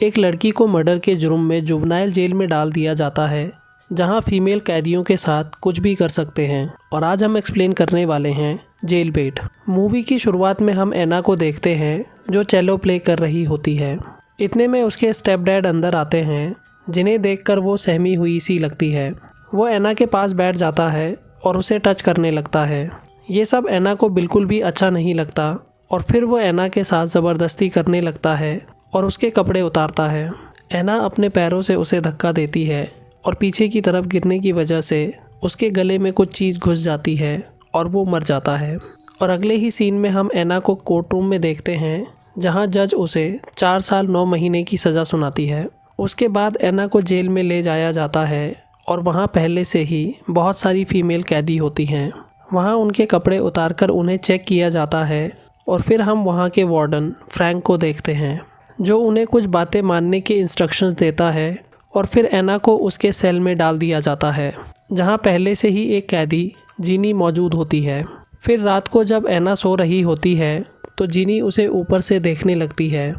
एक लड़की को मर्डर के जुर्म में जुवेनाइल जेल में डाल दिया जाता है, जहां फीमेल कैदियों के साथ कुछ भी कर सकते हैं। और आज हम एक्सप्लेन करने वाले हैं जेल बेट। मूवी की शुरुआत में हम एना को देखते हैं जो चेलो प्ले कर रही होती है। इतने में उसके स्टेप डैड अंदर आते हैं, जिन्हें देखकर वो सहमी हुई सी लगती है। वो एना के पास बैठ जाता है और उसे टच करने लगता है। ये सब एना को बिल्कुल भी अच्छा नहीं लगता और फिर वो एना के साथ ज़बरदस्ती करने लगता है और उसके कपड़े उतारता है। एना अपने पैरों से उसे धक्का देती है और पीछे की तरफ गिरने की वजह से उसके गले में कुछ चीज़ घुस जाती है और वो मर जाता है। और अगले ही सीन में हम एना को कोर्ट रूम में देखते हैं, जहां जज उसे 4 साल 9 महीने की सज़ा सुनाती है। उसके बाद एना को जेल में ले जाया जाता है और वहां पहले से ही बहुत सारी फीमेल कैदी होती हैं। वहां उनके कपड़े उतारकर उन्हें चेक किया जाता है और फिर हम वहां के वार्डन फ्रैंक को देखते हैं, जो उन्हें कुछ बातें मानने के इंस्ट्रक्शंस देता है। और फिर एना को उसके सेल में डाल दिया जाता है, जहां पहले से ही एक कैदी जीनी मौजूद होती है। फिर रात को जब एना सो रही होती है तो जीनी उसे ऊपर से देखने लगती है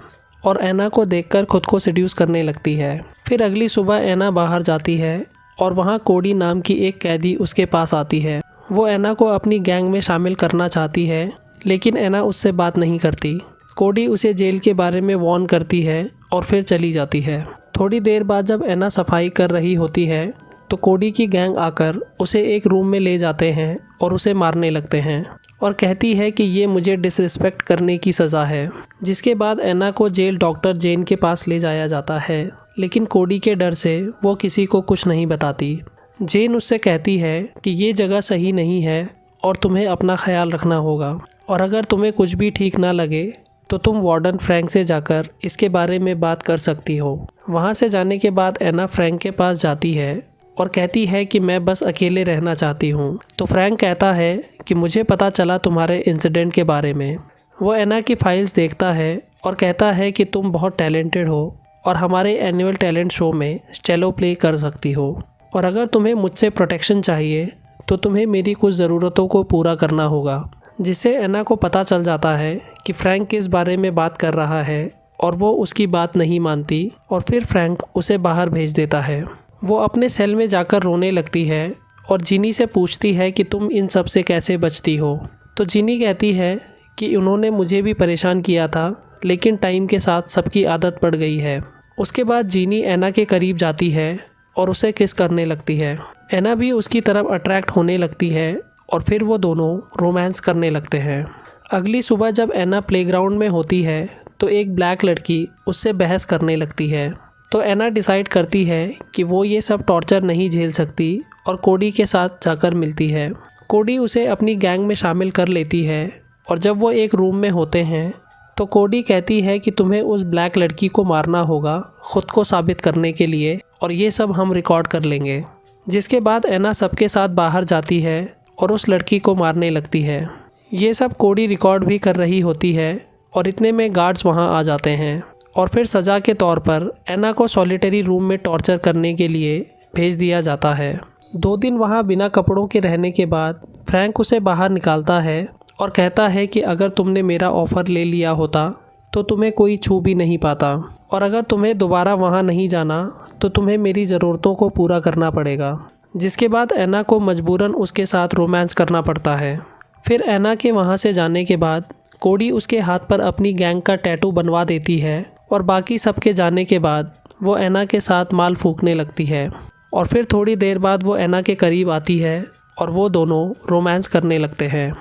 और एना को देखकर खुद को सेड्यूस करने लगती है। फिर अगली सुबह एना बाहर जाती है और वहां कोडी नाम की एक कैदी उसके पास आती है। वो एना को अपनी गैंग में शामिल करना चाहती है, लेकिन एना उससे बात नहीं करती। कोडी उसे जेल के बारे में वार्न करती है और फिर चली जाती है। थोड़ी देर बाद जब एना सफाई कर रही होती है तो कोडी की गैंग आकर उसे एक रूम में ले जाते हैं और उसे मारने लगते हैं और कहती है कि ये मुझे डिसरिस्पेक्ट करने की सज़ा है। जिसके बाद एना को जेल डॉक्टर जेन के पास ले जाया जाता है, लेकिन कोडी के डर से वो किसी को कुछ नहीं बताती। जेन उससे कहती है कि ये जगह सही नहीं है और तुम्हें अपना ख्याल रखना होगा, और अगर तुम्हें कुछ भी ठीक ना लगे तो तुम वार्डन फ्रैंक से जाकर इसके बारे में बात कर सकती हो। वहाँ से जाने के बाद एना फ्रैंक के पास जाती है और कहती है कि मैं बस अकेले रहना चाहती हूँ। तो फ्रैंक कहता है कि मुझे पता चला तुम्हारे इंसिडेंट के बारे में। वो एना की फाइल्स देखता है और कहता है कि तुम बहुत टैलेंटेड हो और हमारे एनुअल टैलेंट शो में चेलो प्ले कर सकती हो, और अगर तुम्हें मुझसे प्रोटेक्शन चाहिए तो तुम्हें मेरी कुछ ज़रूरतों को पूरा करना होगा। जिससे एना को पता चल जाता है कि फ्रैंक किस बारे में बात कर रहा है और वो उसकी बात नहीं मानती, और फिर फ्रैंक उसे बाहर भेज देता है। वो अपने सेल में जाकर रोने लगती है और जीनी से पूछती है कि तुम इन सब से कैसे बचती हो। तो जीनी कहती है कि उन्होंने मुझे भी परेशान किया था, लेकिन टाइम के साथ सबकी आदत पड़ गई है। उसके बाद जीनी एना के करीब जाती है और उसे किस करने लगती है। एना भी उसकी तरफ अट्रैक्ट होने लगती है और फिर वो दोनों रोमांस करने लगते हैं। अगली सुबह जब एना प्लेग्राउंड में होती है तो एक ब्लैक लड़की उससे बहस करने लगती है। तो एना डिसाइड करती है कि वो ये सब टॉर्चर नहीं झेल सकती और कोडी के साथ जाकर मिलती है। कोडी उसे अपनी गैंग में शामिल कर लेती है और जब वो एक रूम में होते हैं तो कोडी कहती है कि तुम्हें उस ब्लैक लड़की को मारना होगा खुद को साबित करने के लिए, और ये सब हम रिकॉर्ड कर लेंगे। जिसके बाद एना सबके साथ बाहर जाती है और उस लड़की को मारने लगती है। ये सब कोडी रिकॉर्ड भी कर रही होती है और इतने में गार्ड्स वहाँ आ जाते हैं और फिर सज़ा के तौर पर एना को सॉलिटरी रूम में टॉर्चर करने के लिए भेज दिया जाता है। 2 दिन वहाँ बिना कपड़ों के रहने के बाद फ्रैंक उसे बाहर निकालता है और कहता है कि अगर तुमने मेरा ऑफ़र ले लिया होता तो तुम्हें कोई छू भी नहीं पाता, और अगर तुम्हें दोबारा वहाँ नहीं जाना तो तुम्हें मेरी ज़रूरतों को पूरा करना पड़ेगा। जिसके बाद एना को मजबूरन उसके साथ रोमांस करना पड़ता है। फिर एना के वहाँ से जाने के बाद कोडी उसके हाथ पर अपनी गैंग का टैटू बनवा देती है, और बाकी सबके जाने के बाद वो एना के साथ माल फूकने लगती है। और फिर थोड़ी देर बाद वो एना के करीब आती है और वो दोनों रोमांस करने लगते हैं।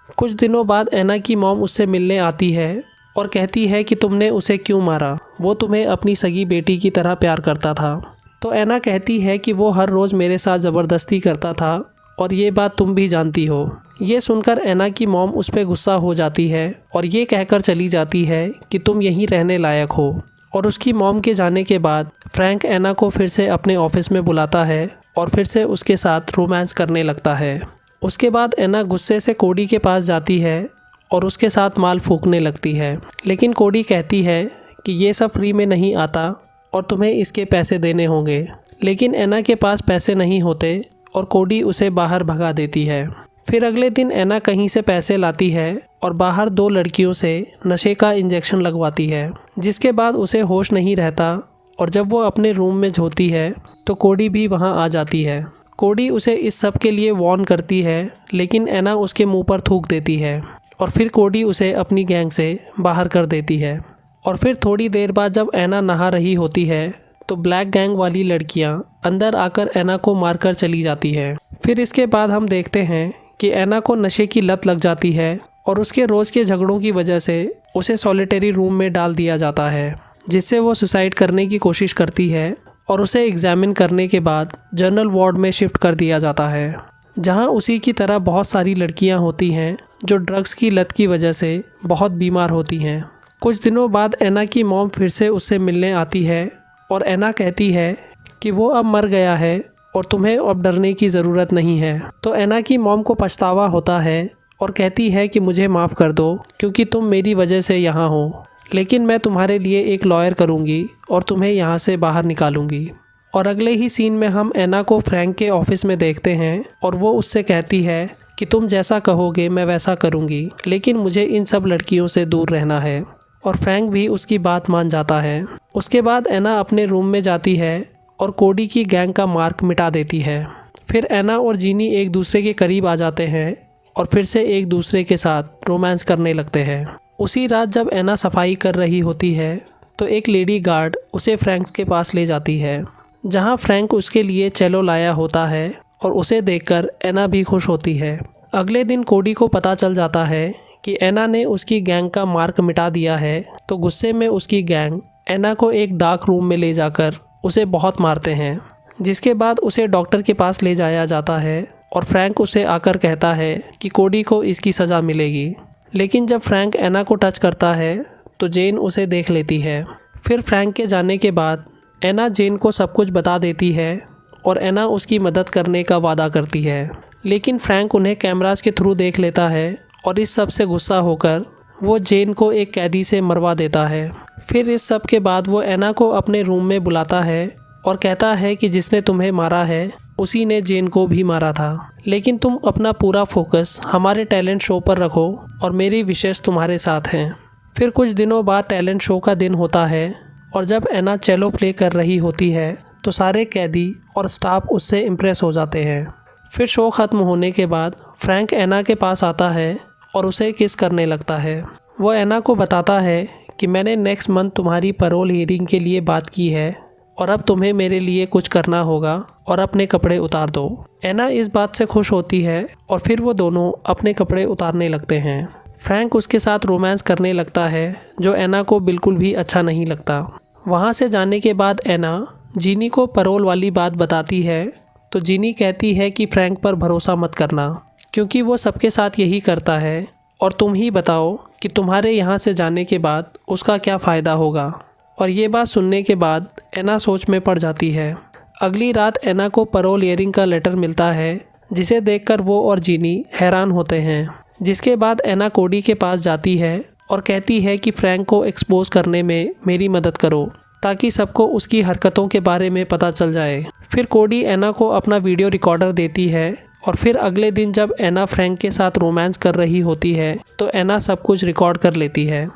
कुछ दिनों बाद एना की मॉम उससे मिलने आती है और कहती है कि तुमने उसे क्यों मारा, वो तुम्हें अपनी सगी बेटी की तरह प्यार करता था। तो एना कहती है कि वो हर रोज़ मेरे साथ ज़बरदस्ती करता था और ये बात तुम भी जानती हो। ये सुनकर एना की मॉम उस पर गुस्सा हो जाती है और ये कहकर चली जाती है कि तुम यहीं रहने लायक हो। और उसकी मॉम के जाने के बाद फ्रैंक एना को फिर से अपने ऑफिस में बुलाता है और फिर से उसके साथ रोमांस करने लगता है। उसके बाद एना गुस्से से कोडी के पास जाती है और उसके साथ माल फूकने लगती है, लेकिन कोडी कहती है कि ये सब फ्री में नहीं आता और तुम्हें इसके पैसे देने होंगे। लेकिन एना के पास पैसे नहीं होते और कोडी उसे बाहर भगा देती है। फिर अगले दिन एना कहीं से पैसे लाती है और बाहर 2 लड़कियों से नशे का इंजेक्शन लगवाती है, जिसके बाद उसे होश नहीं रहता और जब वो अपने रूम में होती है तो कोडी भी वहाँ आ जाती है। कोडी उसे इस सब के लिए वार्न करती है, लेकिन एना उसके मुंह पर थूक देती है और फिर कोडी उसे अपनी गैंग से बाहर कर देती है। और फिर थोड़ी देर बाद जब एना नहा रही होती है तो ब्लैक गैंग वाली लड़कियां अंदर आकर एना को मारकर चली जाती हैं। फिर इसके बाद हम देखते हैं कि एना को नशे की लत लग जाती है और उसके रोज़ के झगड़ों की वजह से उसे सॉलिटरी रूम में डाल दिया जाता है, जिससे वो सुसाइड करने की कोशिश करती है और उसे एग्जामिन करने के बाद जनरल वार्ड में शिफ्ट कर दिया जाता है, जहां उसी की तरह बहुत सारी लड़कियां होती हैं जो ड्रग्स की लत की वजह से बहुत बीमार होती हैं। कुछ दिनों बाद एना की मॉम फिर से उससे मिलने आती है और एना कहती है कि वो अब मर गया है और तुम्हें अब डरने की ज़रूरत नहीं है। तो एना की मॉम को पछतावा होता है और कहती है कि मुझे माफ़ कर दो क्योंकि तुम मेरी वजह से यहाँ हो, लेकिन मैं तुम्हारे लिए एक लॉयर करूँगी और तुम्हें यहाँ से बाहर निकालूंगी। और अगले ही सीन में हम एना को फ्रैंक के ऑफिस में देखते हैं और वो उससे कहती है कि तुम जैसा कहोगे मैं वैसा करूँगी, लेकिन मुझे इन सब लड़कियों से दूर रहना है। और फ्रैंक भी उसकी बात मान जाता है। उसके बाद एना अपने रूम में जाती है और कोडी की गैंग का मार्क मिटा देती है। फिर एना और जीनी एक दूसरे के करीब आ जाते हैं और फिर से एक दूसरे के साथ रोमांस करने लगते हैं। उसी रात जब एना सफाई कर रही होती है तो एक लेडी गार्ड उसे फ्रैंक के पास ले जाती है, जहां फ्रैंक उसके लिए चेलो लाया होता है और उसे देखकर एना भी खुश होती है। अगले दिन कोडी को पता चल जाता है कि एना ने उसकी गैंग का मार्क मिटा दिया है, तो गुस्से में उसकी गैंग एना को एक डार्क रूम में ले जाकर उसे बहुत मारते हैं, जिसके बाद उसे डॉक्टर के पास ले जाया जाता है और फ्रैंक उसे आकर कहता है कि कोडी को इसकी सज़ा मिलेगी। लेकिन जब फ्रैंक एना को टच करता है तो जेन उसे देख लेती है। फिर फ्रैंक के जाने के बाद एना जेन को सब कुछ बता देती है और एना उसकी मदद करने का वादा करती है, लेकिन फ्रैंक उन्हें कैमरास के थ्रू देख लेता है और इस सब से गुस्सा होकर वो जेन को एक कैदी से मरवा देता है। फिर इस सब के बाद वो एना को अपने रूम में बुलाता है और कहता है कि जिसने तुम्हें मारा है उसी ने जेन को भी मारा था, लेकिन तुम अपना पूरा फोकस हमारे टैलेंट शो पर रखो और मेरी विशेष तुम्हारे साथ हैं। फिर कुछ दिनों बाद टैलेंट शो का दिन होता है और जब एना चेलो प्ले कर रही होती है तो सारे कैदी और स्टाफ उससे इम्प्रेस हो जाते हैं। फिर शो ख़त्म होने के बाद फ्रैंक एना के पास आता है और उसे किस करने लगता है। वो एना को बताता है कि मैंने नेक्स्ट मंथ तुम्हारी पैरोल हियरिंग के लिए बात की है और अब तुम्हें मेरे लिए कुछ करना होगा और अपने कपड़े उतार दो। एना इस बात से खुश होती है और फिर वो दोनों अपने कपड़े उतारने लगते हैं। फ्रैंक उसके साथ रोमांस करने लगता है, जो एना को बिल्कुल भी अच्छा नहीं लगता। वहाँ से जाने के बाद एना जीनी को पैरोल वाली बात बताती है, तो जीनी कहती है कि फ्रैंक पर भरोसा मत करना क्योंकि वो सबके साथ यही करता है और तुम ही बताओ कि तुम्हारे यहाँ से जाने के बाद उसका क्या फ़ायदा होगा। और ये बात सुनने के बाद एना सोच में पड़ जाती है। अगली रात एना को पैरोल हियरिंग का लेटर मिलता है, जिसे देखकर वो और जीनी हैरान होते हैं। जिसके बाद एना कोडी के पास जाती है और कहती है कि फ्रैंक को एक्सपोज करने में मेरी मदद करो ताकि सबको उसकी हरकतों के बारे में पता चल जाए। फिर कोडी एना को अपना वीडियो रिकॉर्डर देती है और फिर अगले दिन जब एना फ्रैंक के साथ रोमांस कर रही होती है तो एना सब कुछ रिकॉर्ड कर लेती है।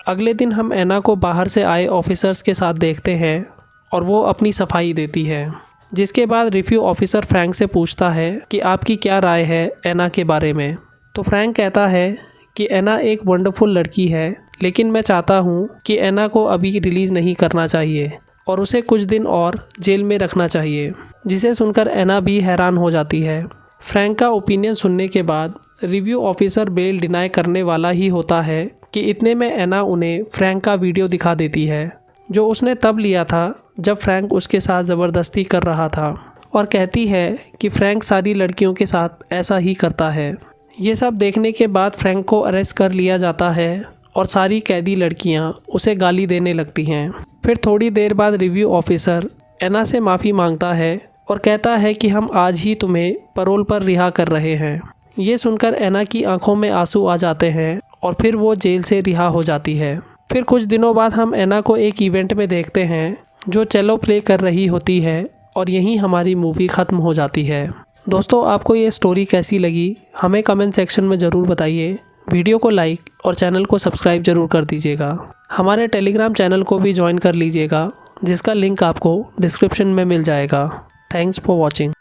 अगले दिन हम एना को बाहर से आए ऑफिसर्स के साथ देखते हैं और वो अपनी सफाई देती है। जिसके बाद रिव्यू ऑफिसर फ्रैंक से पूछता है कि आपकी क्या राय है एना के बारे में। तो फ्रैंक कहता है कि एना एक वंडरफुल लड़की है, लेकिन मैं चाहता हूँ कि एना को अभी रिलीज़ नहीं करना चाहिए और उसे कुछ दिन और जेल में रखना चाहिए। जिसे सुनकर एना भी हैरान हो जाती है। फ्रैंक का ओपिनियन सुनने के बाद रिव्यू ऑफिसर बेल डिनाई करने वाला ही होता है कि इतने में एना उन्हें फ्रैंक का वीडियो दिखा देती है, जो उसने तब लिया था जब फ्रैंक उसके साथ ज़बरदस्ती कर रहा था, और कहती है कि फ्रैंक सारी लड़कियों के साथ ऐसा ही करता है। ये सब देखने के बाद फ्रैंक को अरेस्ट कर लिया जाता है और सारी कैदी लड़कियां उसे गाली देने लगती हैं। फिर थोड़ी देर बाद रिव्यू ऑफिसर एना से माफ़ी मांगता है और कहता है कि हम आज ही तुम्हें पैरोल पर रिहा कर रहे हैं। ये सुनकर एना की आंखों में आंसू आ जाते हैं और फिर वो जेल से रिहा हो जाती है। फिर कुछ दिनों बाद हम एना को एक इवेंट में देखते हैं जो चेलो प्ले कर रही होती है और यहीं हमारी मूवी ख़त्म हो जाती है। दोस्तों, आपको ये स्टोरी कैसी लगी हमें कमेंट सेक्शन में ज़रूर बताइए। वीडियो को लाइक और चैनल को सब्सक्राइब जरूर कर दीजिएगा। हमारे टेलीग्राम चैनल को भी ज्वाइन कर लीजिएगा, जिसका लिंक आपको डिस्क्रिप्शन में मिल जाएगा। Thanks for watching.